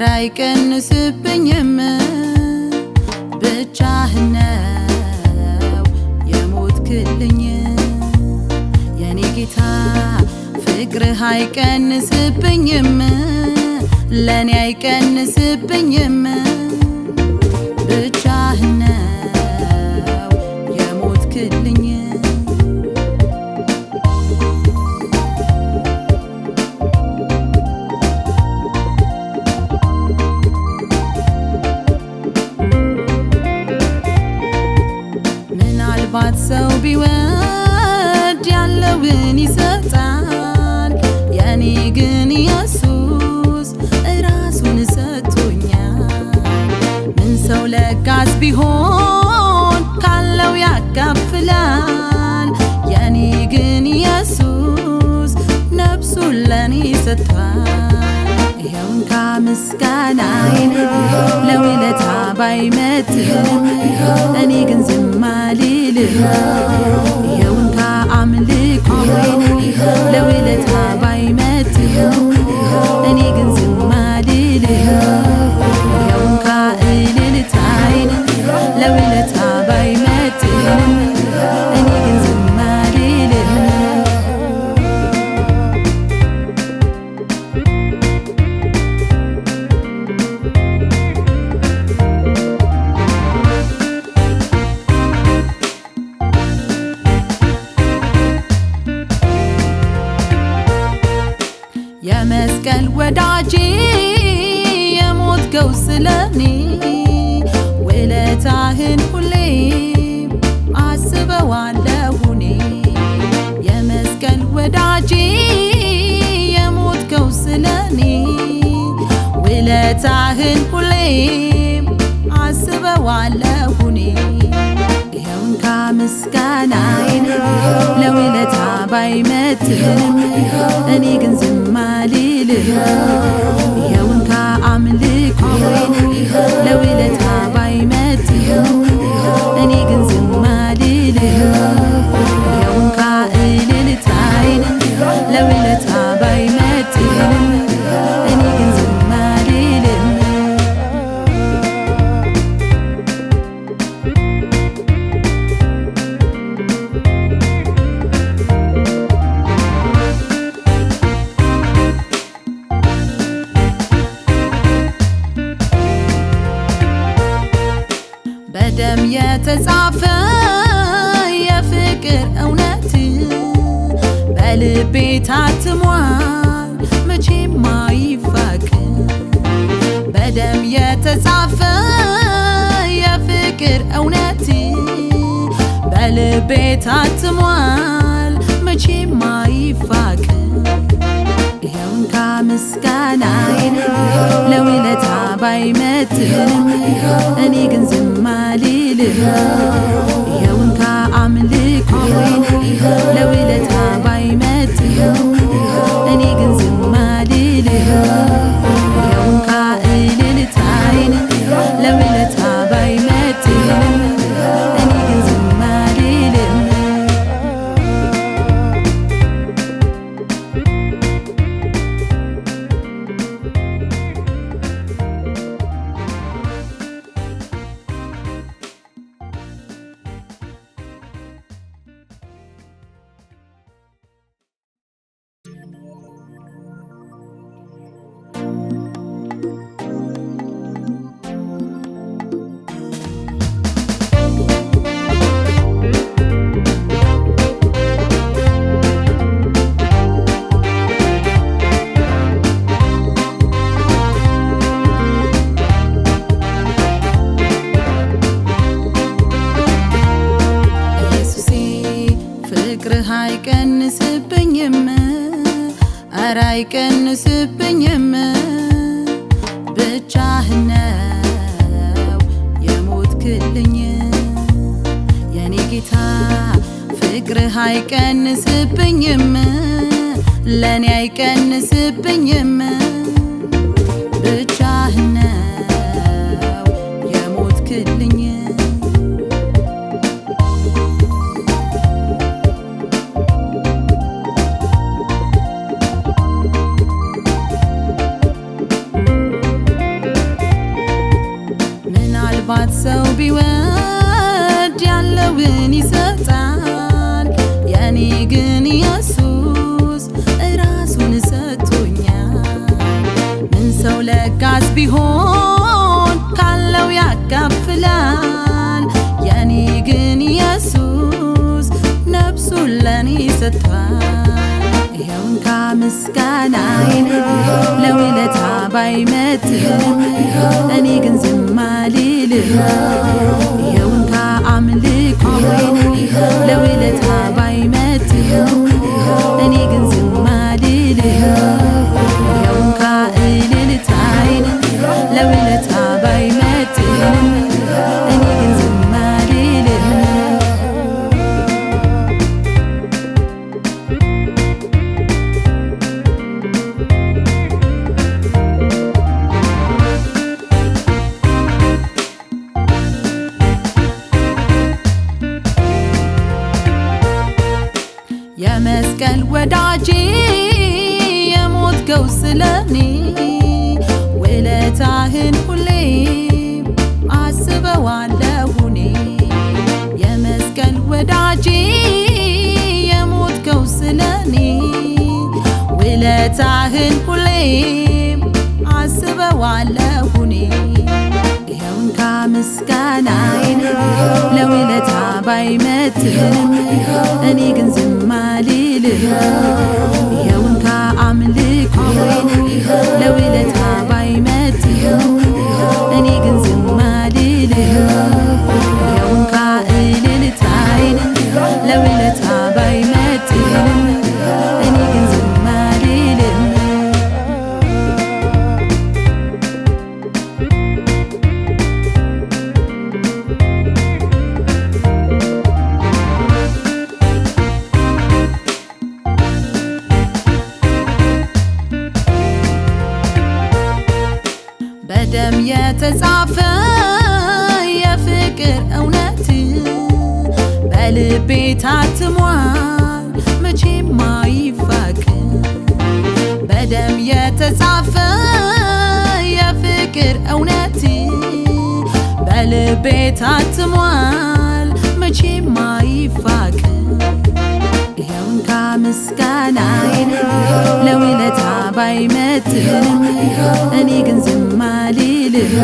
ኧረ አይቀንስብኝም ብቻህን ነው የሞትክልኝ የኔ ጌታ ፍቅርህ አይቀንስብኝም ለኔ አይቀንስብኝም ብቻህን ነው የሞትክልኝ ምናልባት ሰው ቢወድ ያለውን ይሰጣል የኔ ግን ኢየሱስ ራሱን ሰጥቶኛል ምን ሰው ለጋስ ቢሆን ካለው ያካፍላል የኔ ግን ኢየሱስ ነፍሱን ለኔ ሰጥቷል ይሄውን ከምስጋናዬን ለውለታ ባይመጥንም እኔ ግን ዝም አልልም ይሄውን ከአምልኮዬን ለውለታ ባይመጥንም እኔ ግን ዝም አልልም ይሄውን ከእልልታዬን ለውለታ ባይመጥንም እኔ ግን ዝም አልልም የመስቀል ወዳጄ የሞትከው ስለኔ ውለታህን ሁሌ አስበዋለሁ እኔ የመስቀል ወዳጄ የሞትከው ስለኔ ውለታህን ሁሌ አስበዋለሁ እኔ ይሄውን ከምስጋናዬን ለውለታ ባይመጥንም እኔ ግን ዝም አልልም ይሄውን ከአምልኮዬን ለውለታ ባይመጥንም እኔ ግን ዝም አልልም ይሄውን ከእልልታዬን ለውለታ ባይመጥንም እኔ ግን ዝም አልልም በደም የተጻፈ የፍቅር እውነት በልቤ ታትሟል መቼም አይፋቅ በደም የተጻፈ የፍቅር እውነት በልቤ ታትሟል መቼም አይፋቅ ይሄውን ከምስጋናዬን ለውለታ ባይመጥንም እኔ ግን ዝም አልልም ይሄውን ከአምልኮዬን ለውለታ ባይመጥንም እኔ ግን ዝም አልልም ይሄውን ከእልልታዬን ለውለታ ባይመጥንም እኔ ግን ዝም አልልም ፍቅርህ አይቀንስብኝም ኧረ አይቀንስብኝም ብቻህን ነው የሞትክልኝ የኔ ጌታ ፍቅርህ አይቀንስብኝም ለኔ አይቀንስብኝም ብቻህን ነው የሞትክልኝ ምናልባት ሰው ቢወድ ያለውን ይሰጣል የኔ ግን ኢየሱስ ራሱን ሰጥቶኛል ምን ሰው ለጋስ ቢሆን ካለው ያካፍላል የኔ ግን ኢየሱስ ነፍሱን ለኔ ሰጥቷል ይኸው እንካ ምስጋናዬን ለውለታ ባይመጥንም እኔ ግን ዝም አልልም ይኸው እንካ አምልኮዬን ለውለታ ባይመጥንም እኔ ግን ዝም አልልም ይኸው እንካ እልልታዬን ለውለታ ባይመጥንም እኔ ግን ዝም አልልም የመስቀል ወዳጄ የሞትከው ስለኔ ውለታህን ሁሌ አስበዋለሁ እኔ የመስቀል ወዳጄ የሞትከው ስለኔ ውለታህን ሁሌ አስበዋለሁ እኔ ይኸው እንካ ምስጋናዬን ለውለታ ባይመጥንም እኔ ግን ዝም አልልም ይኸው እንካ አምልኮዬን ለውለታ ባይመጥንም እኔ ግን ዝም አልልም ይኸው እንካ እልልታዬን ለውለታ ባይመጥንም እኔ ግን ዝም አልልም በደም የተጻፈ የፍቅር እውነት በልቤ ታትሟል መቼም አይፋቅ በደም የተጻፈ የፍቅር እውነት በልቤ ታትሟል መቼም አይፋቅ ይኸው እንካ ምስጋናዬን ለውለታ ባይመጥንም እኔ ግን ዝም አልልም